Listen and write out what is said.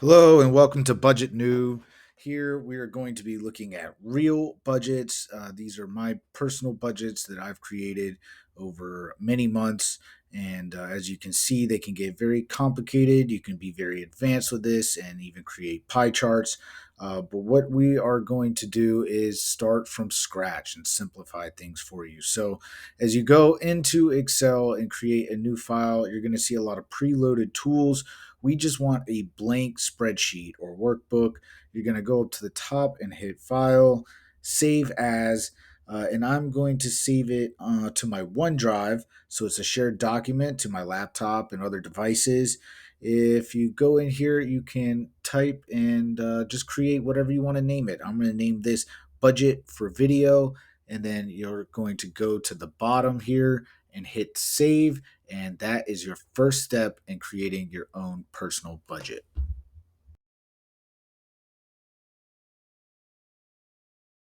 Hello and welcome to Budget New. Here we are going to be looking at real budgets. These are my personal budgets that I've created over many months. And as you can see, they can get very complicated. You can be very advanced with this and even create pie charts. But what we are going to do is start from scratch and simplify things for you. So, as you go into Excel and create a new file, you're going to see a lot of preloaded tools. We just want a blank spreadsheet or workbook. You're going to go up to the top and hit File, Save As, and I'm going to save it to my OneDrive. So it's a shared document to my laptop and other devices. If you go in here, you can type and just create whatever you want to name it. I'm going to name this Budget for Video, and then you're going to go to the bottom here and hit Save, and that is your first step in creating your own personal budget.